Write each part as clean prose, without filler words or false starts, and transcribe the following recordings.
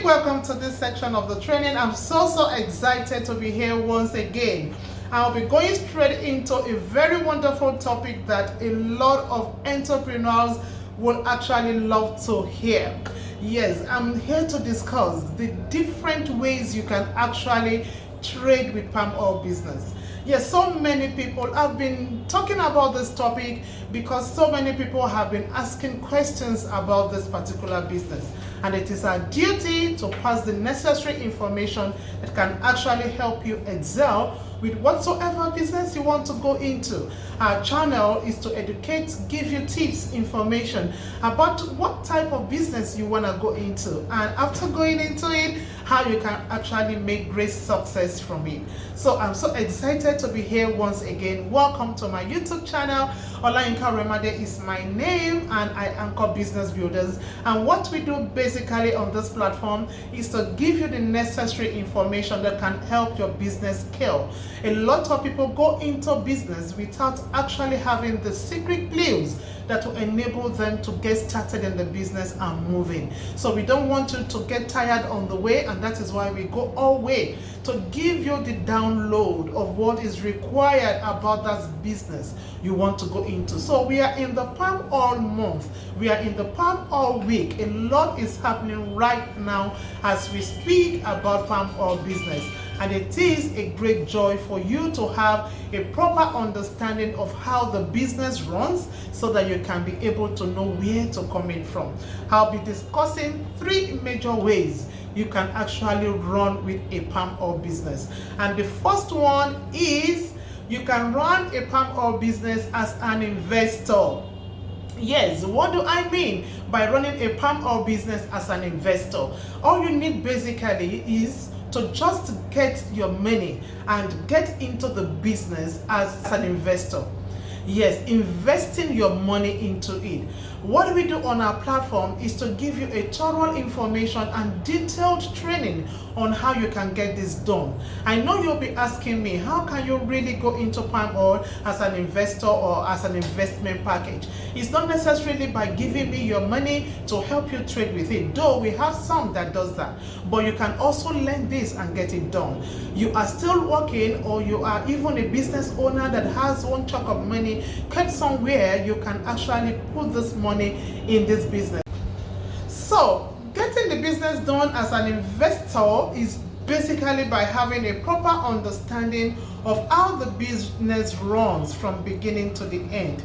big welcome to this section of the training. I'm so excited to be here once again. I'll be going straight into a very wonderful topic that a lot of entrepreneurs will actually love to hear. Yes, I'm here to discuss the different ways you can actually trade with palm oil business. Yes, so many people have been talking about this topic because so many people have been asking questions about this particular business, and it is our duty to pass the necessary information that can actually help you excel with whatsoever business you want to go into. Our channel is to educate, give you tips, information about what type of business you want to go into, and after going into it, how you can actually make great success from it. So I'm so excited to be here once again. Welcome to my YouTube channel. Olayinka Remade is my name, and I anchor business builders. And what we do basically on this platform is to give you the necessary information that can help your business scale. A lot of people go into business without actually having the secret clues that will enable them to get started in the business and moving. So we don't want you to get tired on the way, and that is why we go all way to give you the download of what is required about that business you want to go into. So we are in the palm oil month. We are in the palm oil week. A lot is happening right now as we speak about palm oil business. And it is a great joy for you to have a proper understanding of how the business runs so that you can be able to know where to come in from. I'll be discussing 3 major ways you can actually run with a palm oil business. And the first one is you can run a palm oil business as an investor. Yes, what do I mean by running a palm oil business as an investor? All you need basically is to just get your money and get into the business as an investor. Yes, investing your money into it. What we do on our platform is to give you a thorough information and detailed training on how you can get this done. I know you'll be asking me, how can you really go into palm oil as an investor or as an investment package? It's not necessarily by giving me your money to help you trade with it, though we have some that does that. But you can also learn this and get it done. You are still working, or you are even a business owner that has one chunk of money kept somewhere, you can actually put this money in this business. So getting the business done as an investor is basically by having a proper understanding of how the business runs from beginning to the end.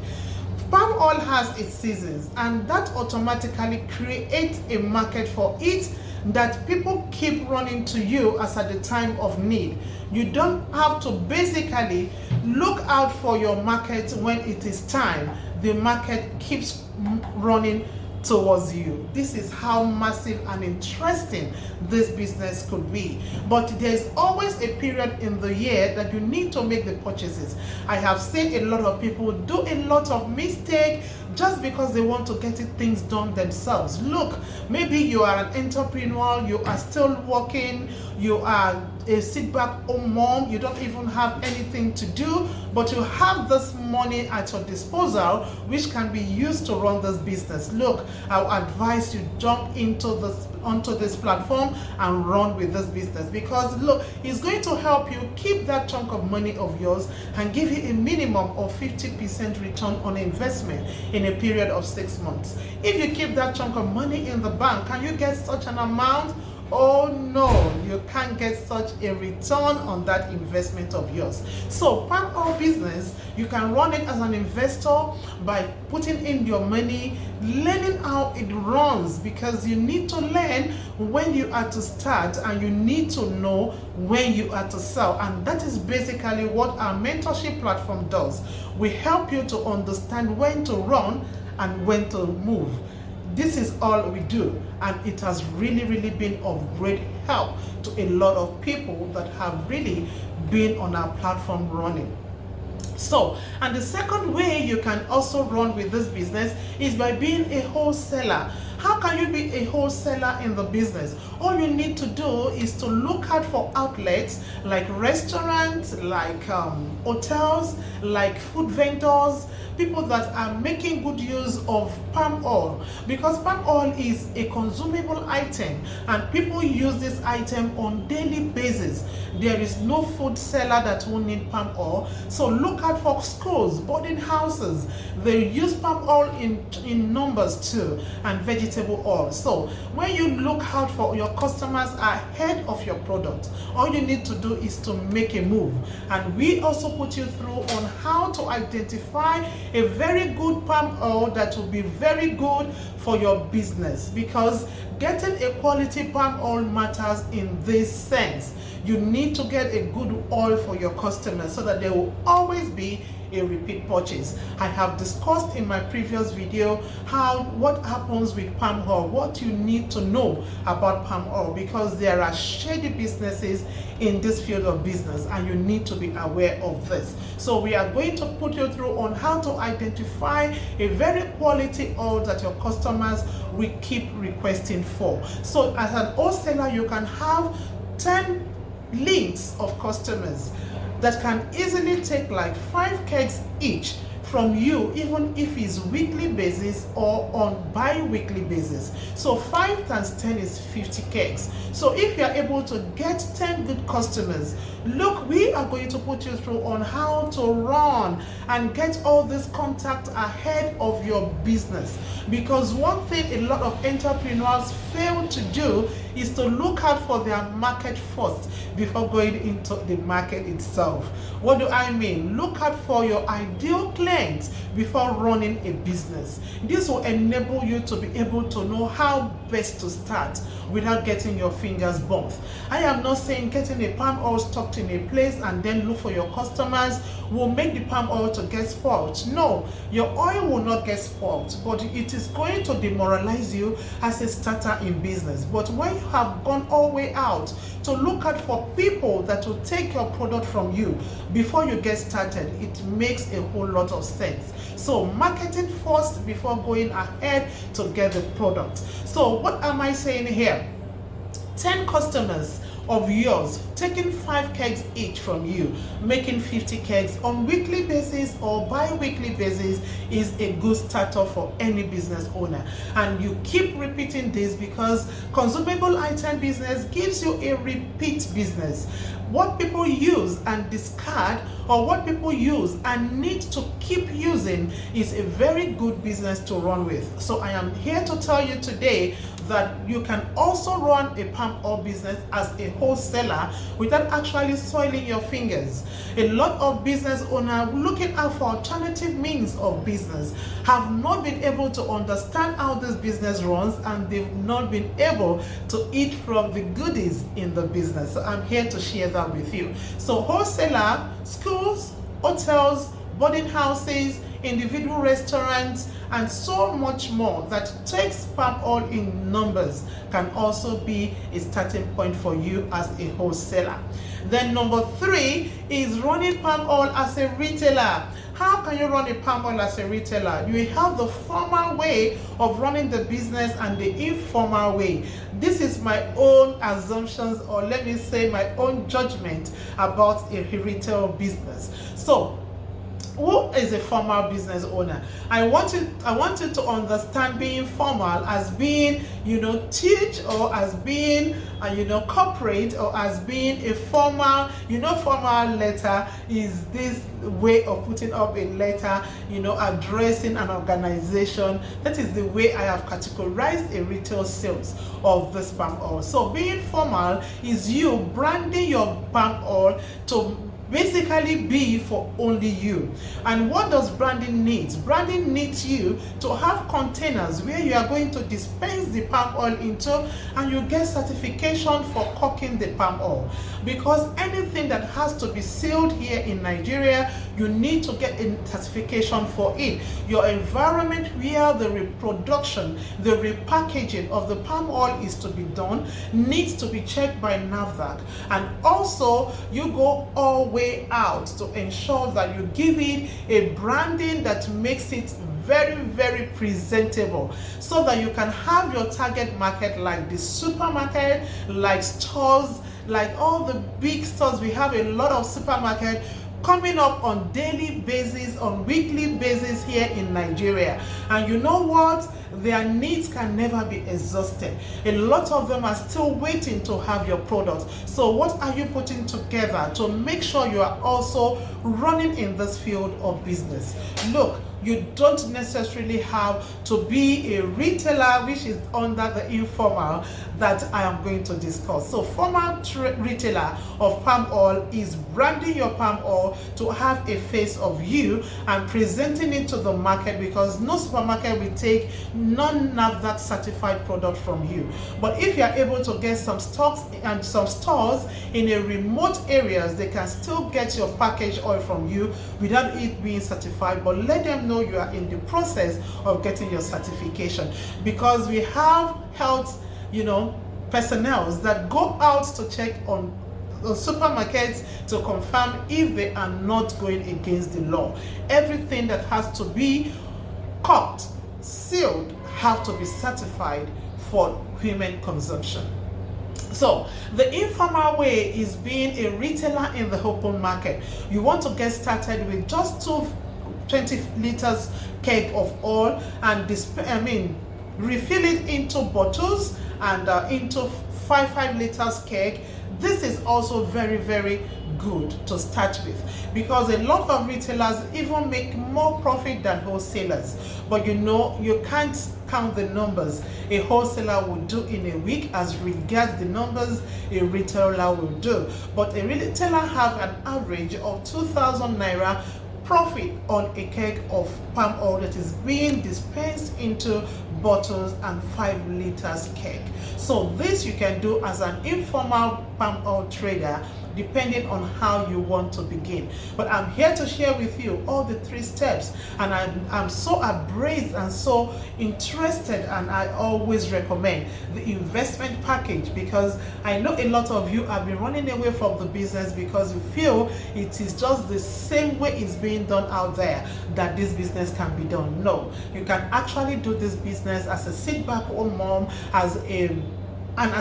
Palm oil has its seasons, and that automatically creates a market for it that people keep running to you as at the time of need. You don't have to basically look out for your market when it is time. The market keeps running towards you. This is how massive and interesting this business could be. But there's always a period in the year that you need to make the purchases. I have seen a lot of people do a lot of mistake just because they want to get things done themselves. Look, maybe you are an entrepreneur, you are still working, you are a sit-back home mom, you don't even have anything to do, but you have this money at your disposal which can be used to run this business. Look, I'll advise you onto this platform and run with this business, because look, it's going to help you keep that chunk of money of yours and give you a minimum of 50% return on investment in a period of 6 months. If you keep that chunk of money in the bank, can you get such an amount? Oh no, you can't get such a return on that investment of yours. So palm oil business, you can run it as an investor by putting in your money, learning how it runs, because you need to learn when you are to start and you need to know when you are to sell. And that is basically what our mentorship platform does. We help you to understand when to run and when to move. This is all we do, and it has really been of great help to a lot of people that have really been on our platform running. So, and the second way you can also run with this business is by being a wholesaler. how can you be a wholesaler in the business? All you need to do is to look out for outlets like restaurants, like hotels, like food vendors, people that are making good use of palm oil, because palm oil is a consumable item and people use this item on daily basis. There is no food seller that won't need palm oil. So look out for schools, boarding houses. They use palm oil in numbers too, and vegetable oil. So when you look out for your customers ahead of your product, all you need to do is to make a move. And we also put you through on how to identify a very good palm oil that will be very good for your business, because getting a quality palm oil matters in this sense. You need to get a good oil for your customers so that there will always be a repeat purchase. I have discussed in my previous video what happens with palm oil, what you need to know about palm oil, because there are shady businesses in this field of business and you need to be aware of this. So we are going to put you through on how to identify a very quality oil that your customers will keep requesting for. So as an wholesaler, you can have 10 lists of customers that can easily take like 5 kegs each from you, even if it's weekly basis or on bi-weekly basis. So 5 times 10 is 50 kegs. So if you are able to get 10 good customers, look, we are going to put you through on how to run and get all this contact ahead of your business. Because one thing a lot of entrepreneurs fail to do is to look out for their market first before going into the market itself. What do I mean? Look out for your ideal clients before running a business. This will enable you to be able to know how best to start without getting your fingers burnt. I am not saying getting a palm oil stocked in a place and then look for your customers will make the palm oil to get spoiled. No, your oil will not get spoiled, but it is going to demoralize you as a starter in business. But when you have gone all the way out to look out for people that will take your product from you before you get started, it makes a whole lot of sense. So marketing first before going ahead to get the product. So what am I saying here? 10 customers of yours taking 5 kegs each from you, making 50 kegs on weekly basis or bi-weekly basis is a good starter for any business owner. And you keep repeating this because consumable item business gives you a repeat business. What people use and discard, or what people use and need to keep using, is a very good business to run with. So I am here to tell you today that you can also run a palm oil business as a wholesaler without actually soiling your fingers. A lot of business owners looking out for alternative means of business have not been able to understand how this business runs, and they've not been able to eat from the goodies in the business. So I'm here to share that with you. So wholesaler, schools, hotels, boarding houses, individual restaurants, and so much more that takes palm oil in numbers can also be a starting point for you as a wholesaler. Then number 3 is running palm oil as a retailer. How can you run a palm oil as a retailer? You have the formal way of running the business and the informal way. This is my own assumptions, or let me say my own judgment about a retail business. So who is a formal business owner? I want you to understand being formal as being, teach, or as being, corporate, or as being a formal, formal letter is this way of putting up a letter, addressing an organization. That is the way I have categorized a retail sales of this palm oil. So being formal is you branding your palm oil to basically be for only you. And what does branding need? Branding needs you to have containers where you are going to dispense the palm oil into, and you get certification for corking the palm oil. Because anything that has to be sealed here in Nigeria, you need to get a certification for it. Your environment where the reproduction, the repackaging of the palm oil is to be done needs to be checked by NAFDAC. And also you go all way out to ensure that you give it a branding that makes it very, very presentable, so that you can have your target market like the supermarket, like stores, like all the big stores. We have a lot of supermarket coming up on daily basis, on weekly basis here in Nigeria. And you know what? Their needs can never be exhausted. A lot of them are still waiting to have your product. So what are you putting together to make sure you are also running in this field of business? Look, you don't necessarily have to be a retailer, which is under the informal that I am going to discuss. So formal retailer of palm oil is branding your palm oil to have a face of you and presenting it to the market, because no supermarket will take non-NAFDAC certified product from you. But if you are able to get some stocks and some stores in a remote areas, they can still get your packaged oil from you without it being certified. But let them know you are in the process of getting your certification, because we have health, personnel that go out to check on the supermarkets to confirm if they are not going against the law. Everything that has to be cupped, sealed, have to be certified for human consumption. So the informal way is being a retailer in the open market. You want to get started with just 20 liters keg of oil and refill it into bottles and into 5 liters keg. This is also very, very good to start with, because a lot of retailers even make more profit than wholesalers. But you can't count the numbers a wholesaler will do in a week as regards the numbers a retailer will do. But a retailer have an average of 2,000 naira profit on a keg of palm oil that is being dispensed into bottles and 5 liters keg. So this you can do as an informal palm oil trader, depending on how you want to begin. But I'm here to share with you all the 3 steps, and I'm so abreast and so interested, and I always recommend the investment package, because I know a lot of you have been running away from the business because you feel it is just the same way it's being done out there that this business can be done. No, you can actually do this business as a sit-back home mom, as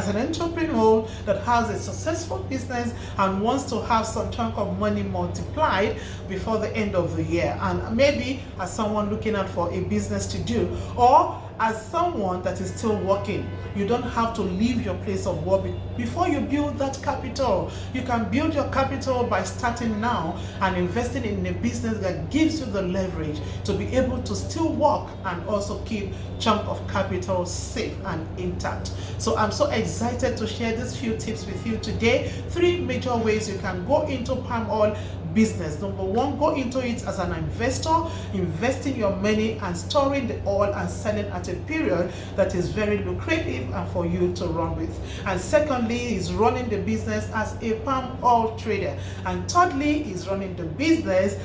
an entrepreneur that has a successful business and wants to have some chunk of money multiplied before the end of the year, and maybe as someone looking out for a business to do, or as someone that is still working. You don't have to leave your place of work before you build that capital. You can build your capital by starting now and investing in a business that gives you the leverage to be able to still work and also keep chunk of capital safe and intact. So I'm so excited to share these few tips with you today. 3 major ways you can go into palm oil business. Number 1, go into it as an investor, investing your money and storing the oil and selling at a period that is very lucrative and for you to run with. And secondly is running the business as a palm oil trader. And thirdly is running the business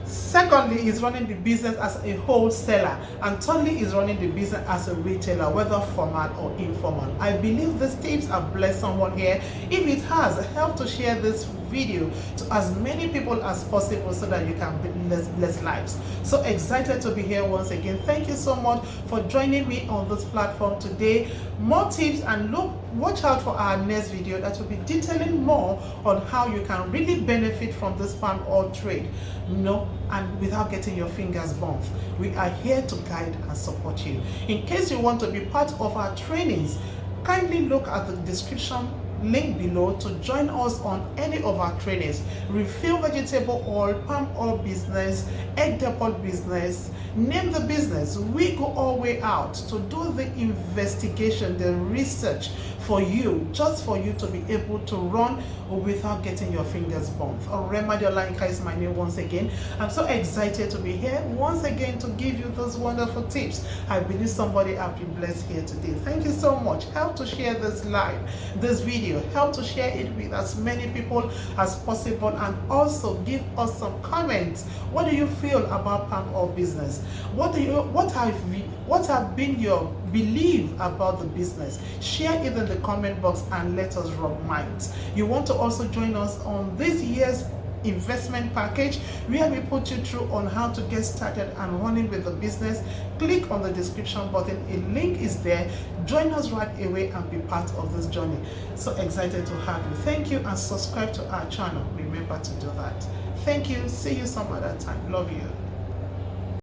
Secondly is running the business as a wholesaler, and thirdly is running the business as a retailer, whether formal or informal. I believe these tips have blessed someone here. If it has, help to share this video to as many people as possible so that you can bless lives. So excited to be here once again. Thank you so much for joining me on this platform today. More tips, and watch out for our next video that will be detailing more on how you can really benefit from this palm oil trade, and without getting your fingers burnt. We are here to guide and support you. In case you want to be part of our trainings, kindly look at the description link below to join us on any of our trainings: refill vegetable oil, palm oil business, egg depot business, name the business. We go all the way out to do the investigation, the research for you, just for you to be able to run without getting your fingers burnt. Oremadeola Inka is my name once again. I'm so excited to be here once again to give you those wonderful tips. I believe somebody has been blessed here today. Thank you so much. Help to share this video. Help to share it with as many people as possible, and also give us some comments. What do you feel about palm oil business? What have been your belief about the business? Share it in the comment box and let us rub minds. You want to also join us on this year's investment package where we put you through on how to get started and running with the business. Click on the description button, a link is there. Join us right away and be part of this journey. So excited to have you. Thank you, and subscribe to our channel. Remember to do that. Thank you. See you some other time. Love you.